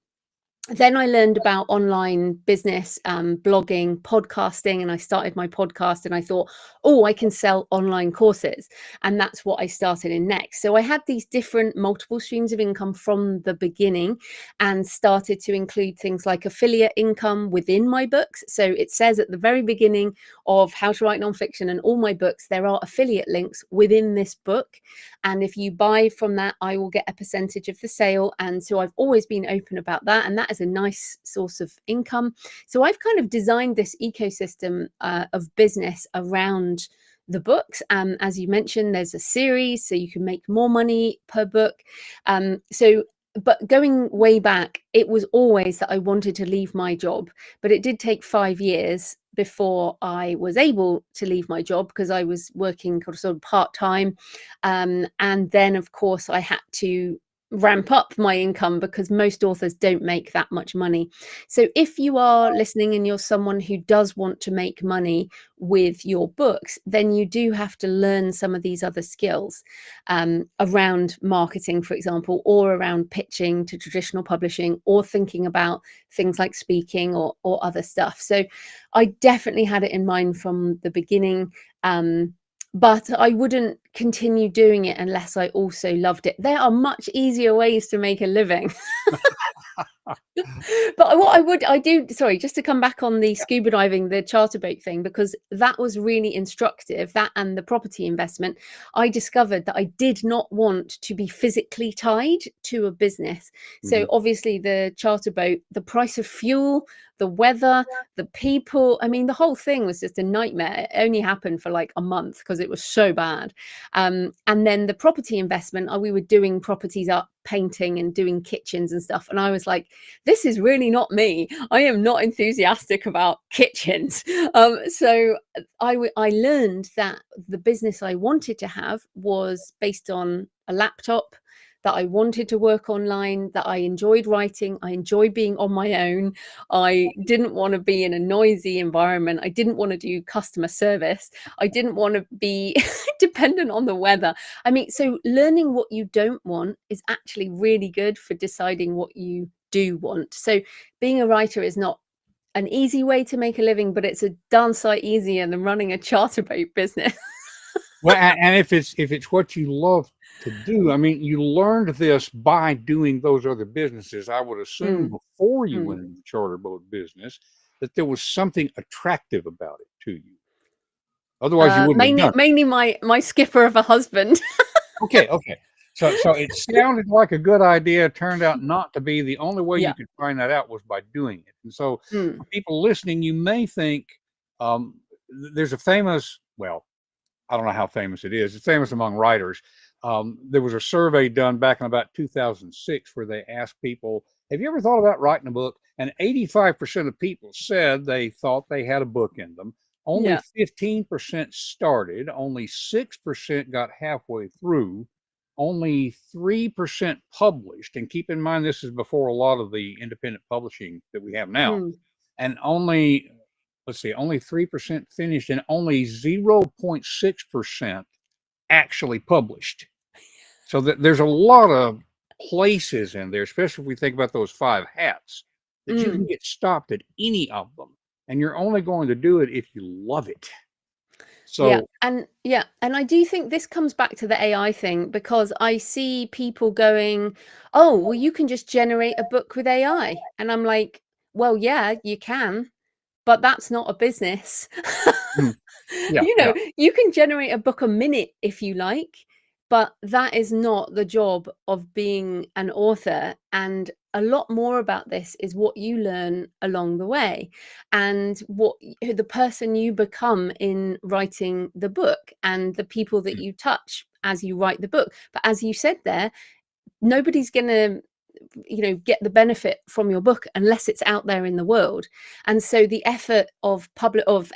Then I learned about online business, blogging, podcasting, and I started my podcast and I thought, oh, I can sell online courses. And that's what I started in next. So I had these different multiple streams of income from the beginning and started to include things like affiliate income within my books. So it says at the very beginning of How to Write Nonfiction and all my books, there are affiliate links within this book. And if you buy from that, I will get a percentage of the sale. And so I've always been open about that. And that is a nice source of income. So I've kind of designed this ecosystem of business around the books. As you mentioned, there's a series, so you can make more money per book. But going way back, it was always that I wanted to leave my job, but it did take 5 years before I was able to leave my job because I was working sort of part-time. And then, of course, I had to ramp up my income because most authors don't make that much money. So if you are listening and you're someone who does want to make money with your books, then you do have to learn some of these other skills around marketing, for example, or around pitching to traditional publishing, or thinking about things like speaking or other stuff. So I definitely had it in mind from the beginning. But I wouldn't continue doing it unless I also loved it. There are much easier ways to make a living. But what I do, sorry, just to come back on the scuba diving, the charter boat thing, because that was really instructive, that and the property investment. I discovered that I did not want to be physically tied to a business. So obviously the charter boat, the price of fuel, the weather, the people, I mean, the whole thing was just a nightmare. It only happened for like a month because it was so bad. And then the property investment, we were doing properties up, painting and doing kitchens and stuff. And I was like, this is really not me. I am not enthusiastic about kitchens. So I learned that the business I wanted to have was based on a laptop, that I wanted to work online, that I enjoyed writing, I enjoyed being on my own. I didn't want to be in a noisy environment. I didn't want to do customer service. I didn't want to be dependent on the weather. I mean, so learning what you don't want is actually really good for deciding what you do want. So being a writer is not an easy way to make a living, but it's a darn sight easier than running a charter boat business.
Well, and if it's what you love to do, I mean, you learned this by doing those other businesses. I would assume before you went into the charter boat business that there was something attractive about it to you. Otherwise, you wouldn't have done it.
Mainly my skipper of a husband.
Okay. So it sounded like a good idea. Turned out not to be. The only way you could find that out was by doing it. And so for people listening, you may think there's a famous, well, I don't know how famous it is. It's famous among writers. There was a survey done back in about 2006 where they asked people, have you ever thought about writing a book? And 85% of people said they thought they had a book in them. Only 15% started. Only 6% got halfway through. Only 3% published. And keep in mind, this is before a lot of the independent publishing that we have now. And only 3% finished, and only 0.6% actually published. So there's a lot of places in there, especially if we think about those 5 hats, that you can get stopped at any of them. And you're only going to do it if you love it. So
and I do think this comes back to the AI thing, because I see people going, oh, well, you can just generate a book with AI. And I'm like, well, yeah, you can, but that's not a business. You can generate a book a minute if you like, but that is not the job of being an author. And a lot more about this is what you learn along the way, and what the person you become in writing the book, and the people that you touch as you write the book. But as you said there, nobody's going to get the benefit from your book unless it's out there in the world. And so the effort of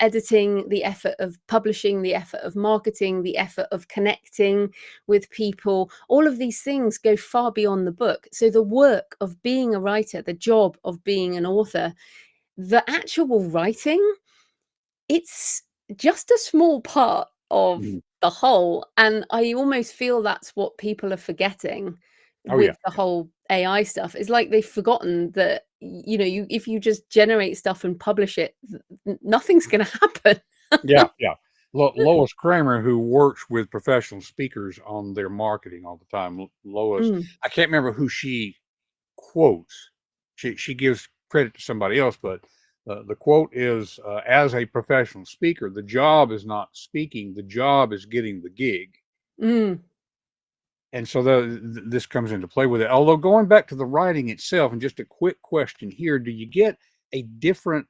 editing, the effort of publishing, the effort of marketing, the effort of connecting with people, all of these things go far beyond the book. So the work of being a writer, the job of being an author, the actual writing, it's just a small part of the whole. And I almost feel that's what people are forgetting,
Oh yeah.
with the whole AI stuff. It's like they've forgotten that, if you just generate stuff and publish it, nothing's going to happen.
Yeah, yeah. Lois Kramer, who works with professional speakers on their marketing all the time. Lois,
Mm.
I can't remember who she quotes. She gives credit to somebody else, but the quote is, "As a professional speaker, the job is not speaking; the job is getting the gig."
Mm.
And so this comes into play with it. Although going back to the writing itself, and just a quick question here: do you get a different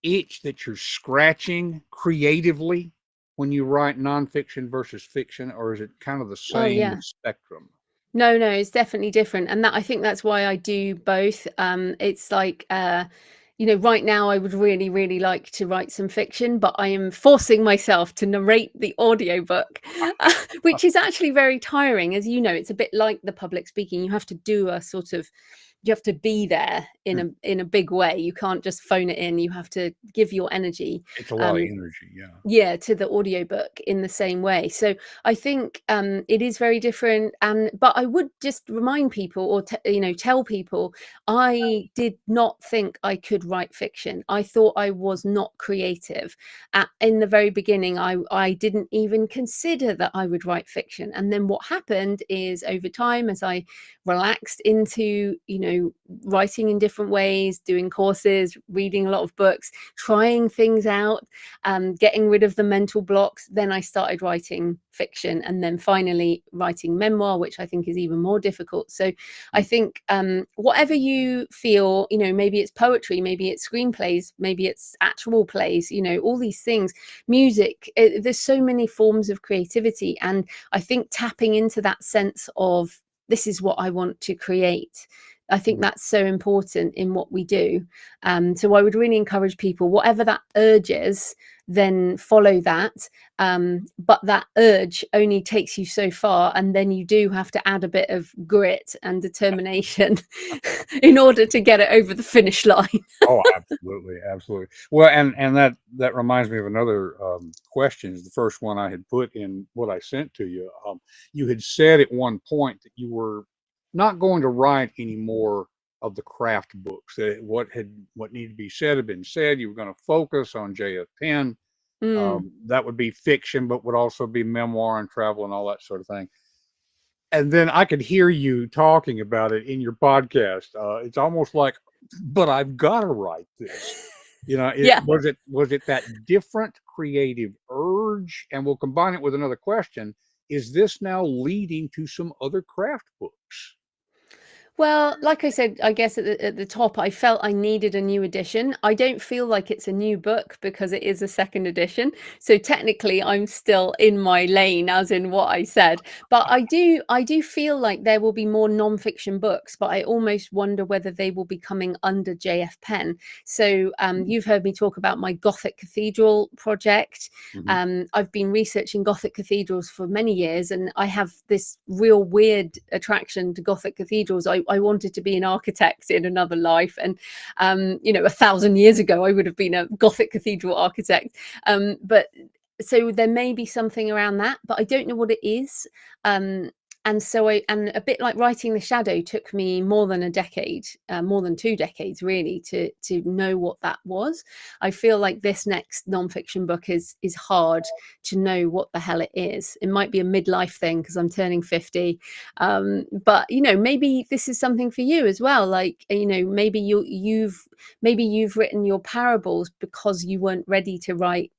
itch that you're scratching creatively when you write nonfiction versus fiction, or is it kind of the
Oh
same
yeah.
spectrum?
No, no, it's definitely different, and that I think that's why I do both. It's like, right now I would really, really like to write some fiction, but I am forcing myself to narrate the audiobook, which is actually very tiring. As you know, it's a bit like the public speaking. You have to be there in a big way. You can't just phone it in. You have to give your energy.
It's a lot of
Um,
energy, yeah.
yeah, to the audiobook in the same way. So I think it is very different, but I would just remind people, or tell people, I did not think I could write fiction. I thought I was not creative in the very beginning. I didn't even consider that I would write fiction, and then what happened is, over time, as I relaxed into writing in different ways, doing courses, reading a lot of books, trying things out, getting rid of the mental blocks, then I started writing fiction, and then finally writing memoir, which I think is even more difficult. So I think whatever you feel, maybe it's poetry, maybe it's screenplays, maybe it's actual plays, all these things, music, there's so many forms of creativity. And I think tapping into that sense of, this is what I want to create, I think that's so important in what we do. So I would really encourage people, whatever that urge is, then follow that. But that urge only takes you so far, and then you do have to add a bit of grit and determination in order to get it over the finish line.
Oh, absolutely, absolutely. Well, and that reminds me of another question. The first one I had put in what I sent to you. You had said at one point that you were not going to write any more of the craft books. That what needed to be said had been said. You were going to focus on J.F. Penn.
Mm.
That would be fiction, but would also be memoir and travel and all that sort of thing. And then I could hear you talking about it in your podcast. It's almost like, but I've got to write this.
Yeah.
Was it that different creative urge? And we'll combine it with another question. Is this now leading to some other craft books?
Well, like I said, I guess at the top, I felt I needed a new edition. I don't feel like it's a new book because it is a second edition. So technically, I'm still in my lane, as in what I said. But I do feel like there will be more nonfiction books, but I almost wonder whether they will be coming under JF Penn. So you've heard me talk about my Gothic cathedral project. I've been researching Gothic cathedrals for many years, and I have this real weird attraction to Gothic cathedrals. I wanted to be an architect in another life, and 1,000 years ago I would have been a Gothic cathedral architect. But so there may be something around that, but I don't know what it is. And so and a bit like writing The Shadow took me more than a decade, more than 2 decades really, to know what that was. I feel like this next nonfiction book is hard to know what the hell it is. It might be a midlife thing because I'm turning 50, but maybe this is something for you as well. Like, maybe you've written your parables because you weren't ready to write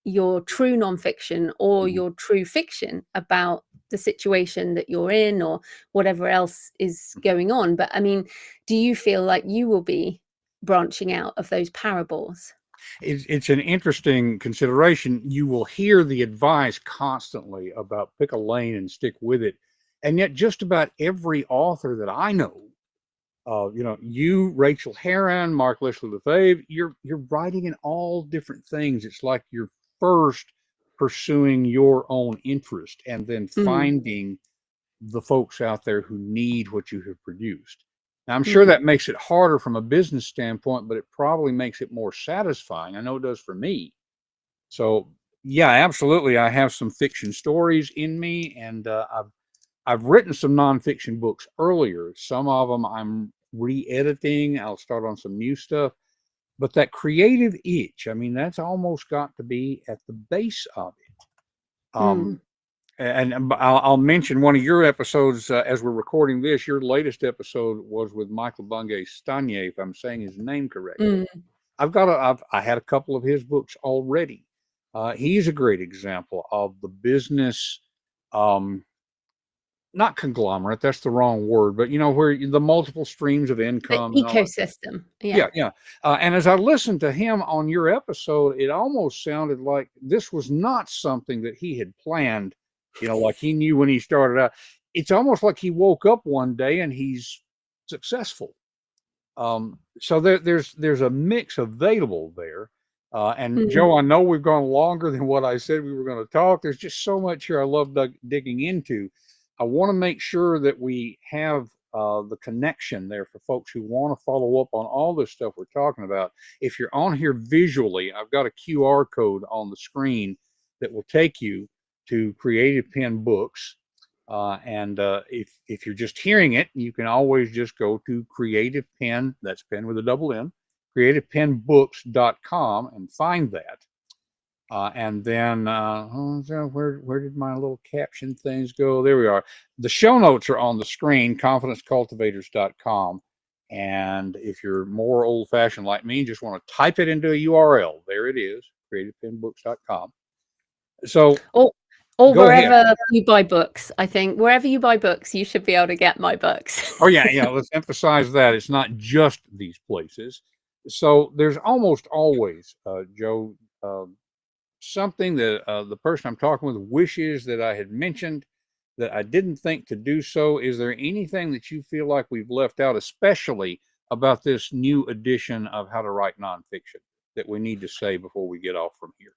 your true nonfiction or
Mhm.
your true fiction about the situation that you're in, or whatever else is going on. But I mean, do you feel like you will be branching out of those parables?
It's an interesting consideration. You will hear the advice constantly about pick a lane and stick with it. And yet, just about every author that I know, you, Rachel Herron, Mark Lischler Lefebvre, you're writing in all different things. It's like you're first pursuing your own interest and then
Mm,
finding the folks out there who need what you have produced. Now, I'm sure
mm.
that makes it harder from a business standpoint, but it probably makes it more satisfying. I know it does for me. So, yeah, absolutely. I have some fiction stories in me, and I've written some nonfiction books earlier. Some of them I'm re-editing. I'll start on some new stuff. But that creative itch, I mean, that's almost got to be at the base of it.
Mm.
And I'll mention one of your episodes as we're recording this. Your latest episode was with Michael Bungay Stanier, if I'm saying his name correctly.
Mm.
I had a couple of his books already. He's a great example of the business, not conglomerate, that's the wrong word, but where the multiple streams of
The
income and all that.
ecosystem. Yeah.
Yeah, yeah. And as I listened to him on your episode, it almost sounded like this was not something that he had planned, like he knew when he started out. It's almost like he woke up one day and he's successful. So there's a mix available there. And
Mm.
Joe, I know we've gone longer than what I said we were going to talk. There's just so much here I love digging into. I want to make sure that we have the connection there for folks who want to follow up on all this stuff we're talking about. If you're on here visually, I've got a QR code on the screen that will take you to Creative Penn Books. And if you're just hearing it, you can always just go to Creative Penn, that's Penn with a double N, creativepennbooks.com and find that. And then where did my little caption things go? There we are. The show notes are on the screen, confidencecultivators.com. And if you're more old fashioned like me, just want to type it into a URL. There it is, creativepennbooks.com. So
or
go ahead.
wherever you buy books. I think wherever you buy books, you should be able to get my books.
Oh yeah. Let's emphasize that it's not just these places. So there's almost always, Joe, something that the person I'm talking with wishes that I had mentioned that I didn't think to do so. Is there anything that you feel like we've left out, especially about this new edition of How to Write Nonfiction, that we need to say before we get off from here?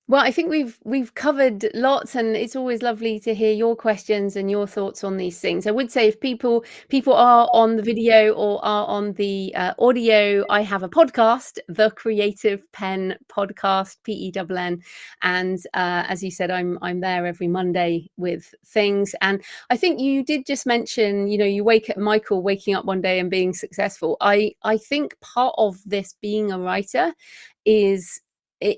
Well, I think we've covered lots, and it's always lovely to hear your questions and your thoughts on these things. I would say if people are on the video or are on the audio, I have a podcast, the Creative Penn Podcast, PENN, and as you said, I'm there every Monday with things. And I think you did just mention, you Michael waking up one day and being successful. I think part of this being a writer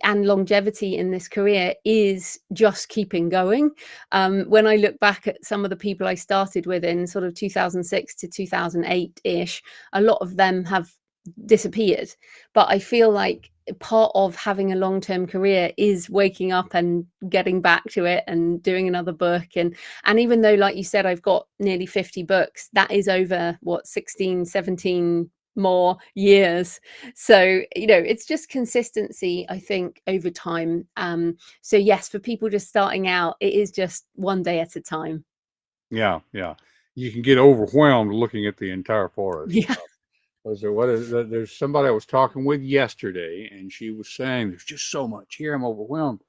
and longevity in this career is just keeping going. When I look back at some of the people I started with in sort of 2006 to 2008-ish, a lot of them have disappeared. But I feel like part of having a long-term career is waking up and getting back to it and doing another book. And even though, like you said, I've got nearly 50 books, that is over 16, 17 more years. So it's just consistency, I think, over time. So yes, for people just starting out, it is just one day at a time.
Yeah you can get overwhelmed looking at the entire forest.
Yeah.
There's somebody I was talking with yesterday, and she was saying there's just so much here, I'm overwhelmed.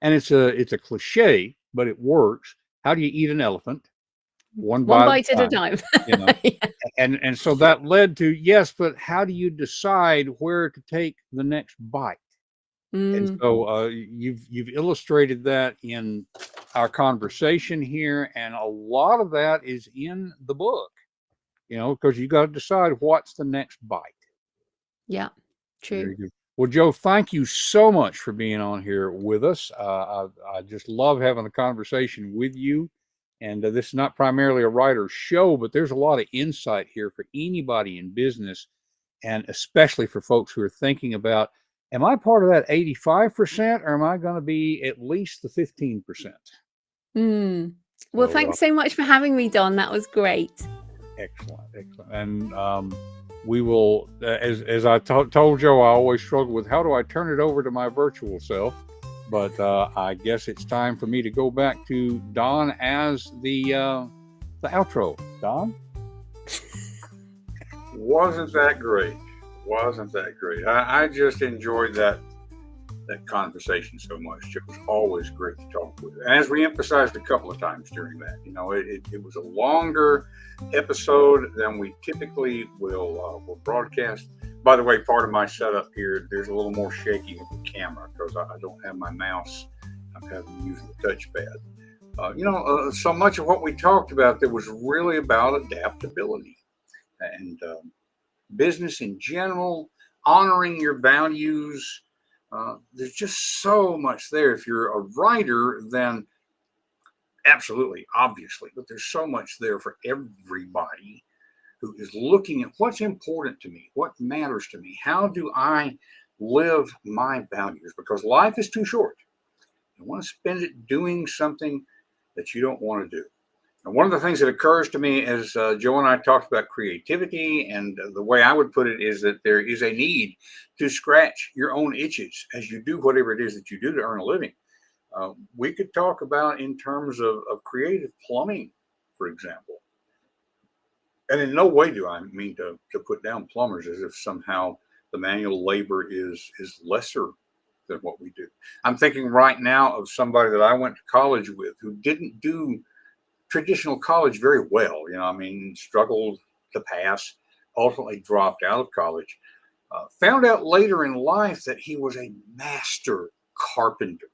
And it's a cliche, but it works. How do you eat an elephant? One
bite at a time.
Yeah. And so that led to, yes, but how do you decide where to take the next bite? And so you've illustrated that in our conversation here, and a lot of that is in the book, because you got to decide what's the next bite.
Yeah, true.
Very good. Well, Joe, thank you so much for being on here with us. I just love having a conversation with you. And this is not primarily a writer's show, but there's a lot of insight here for anybody in business, and especially for folks who are thinking about, am I part of that 85% or am I going to be at least the 15%?
Well, thanks so much for having me, Don. That was great.
Excellent. And we will, as I told Joe, I always struggle with how do I turn it over to my virtual self. But I guess it's time for me to go back to Don as the outro. Don? Wasn't that great? I just enjoyed that conversation so much. It was always great to talk with. And as we emphasized a couple of times during that, it was a longer episode than we typically will broadcast. By the way, part of my setup here, there's a little more shaking of the camera because I don't have my mouse. I'm having to use the touchpad. So much of what we talked about there was really about adaptability and business in general, honoring your values. There's just so much there. If you're a writer, then absolutely, obviously, but there's so much there for everybody who is looking at what's important to me, what matters to me, how do I live my values, because life is too short. You want to spend it doing something that you don't want to do. And one of the things that occurs to me as Joe and I talked about creativity, and the way I would put it is that there is a need to scratch your own itches as you do whatever it is that you do to earn a living. We could talk about in terms of creative plumbing, for example. And in no way do I mean to put down plumbers as if somehow the manual labor is lesser than what we do. I'm thinking right now of somebody that I went to college with who didn't do traditional college very well. Struggled to pass, ultimately dropped out of college. Found out later in life that he was a master carpenter.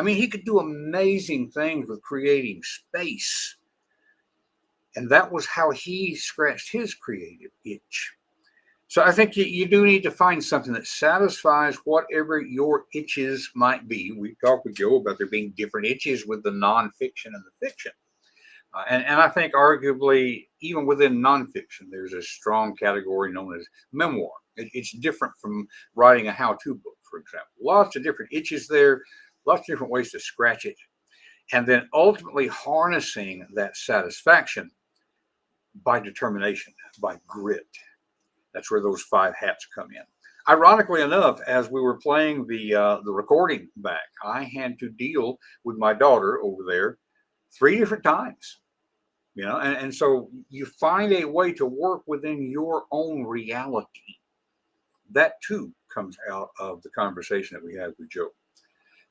He could do amazing things with creating space. And that was how he scratched his creative itch. So I think you do need to find something that satisfies whatever your itches might be. We talked with Joe about there being different itches with the nonfiction and the fiction. And I think arguably, even within nonfiction, there's a strong category known as memoir. It's different from writing a how-to book, for example. Lots of different itches there, lots of different ways to scratch it. And then ultimately harnessing that satisfaction by determination, by grit. That's where those 5 hats come in. Ironically enough, as we were playing the recording back, I had to deal with my daughter over there 3 different times. And so you find a way to work within your own reality. That too comes out of the conversation that we had with Joe.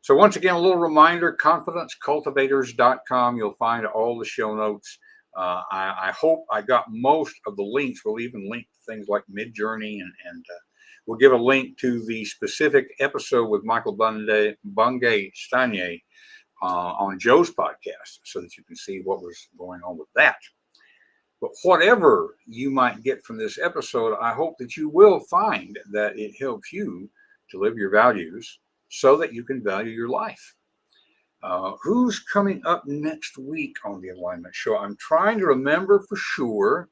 So once again, a little reminder, confidencecultivators.com. You'll find all the show notes. I hope I got most of the links. We'll even link to things like Midjourney, and we'll give a link to the specific episode with Michael Bungay Stanier on Joe's podcast so that you can see what was going on with that. But whatever you might get from this episode, I hope that you will find that it helps you to live your values so that you can value your life. Who's coming up next week on the Alignment Show? I'm trying to remember for sure,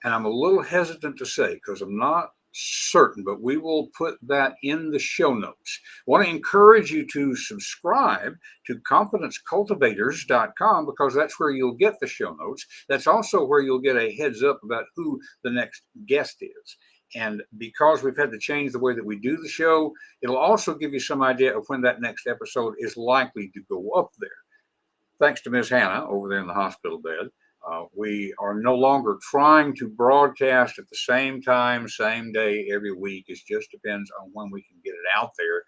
and I'm a little hesitant to say because I'm not certain, but we will put that in the show notes. I want to encourage you to subscribe to confidencecultivators.com because that's where you'll get the show notes. That's also where you'll get a heads up about who the next guest is. And because we've had to change the way that we do the show, it'll also give you some idea of when that next episode is likely to go up there. Thanks to Ms. Hannah over there in the hospital bed. We are no longer trying to broadcast at the same time, same day, every week. It just depends on when we can get it out there.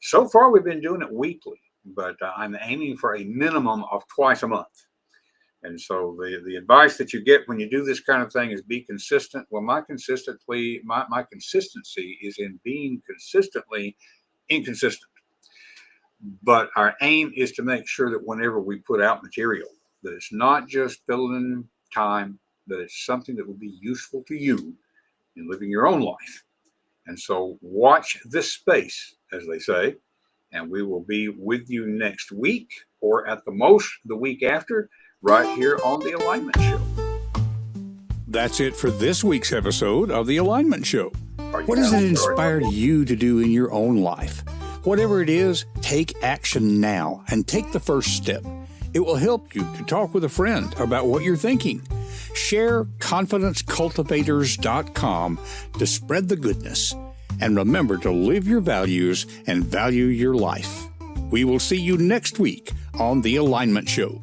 So far, we've been doing it weekly, but I'm aiming for a minimum of twice a month. And so the advice that you get when you do this kind of thing is be consistent. Well, my consistency is in being consistently inconsistent. But our aim is to make sure that whenever we put out material, that it's not just filling time, that it's something that will be useful to you in living your own life. And so watch this space, as they say, and we will be with you next week, or at the most the week after, right here on The Alignment Show.
That's it for this week's episode of The Alignment Show. What has it inspired you to do in your own life? Whatever it is, take action now and take the first step. It will help you to talk with a friend about what you're thinking. Share confidencecultivators.com to spread the goodness. And remember to live your values and value your life. We will see you next week on The Alignment Show.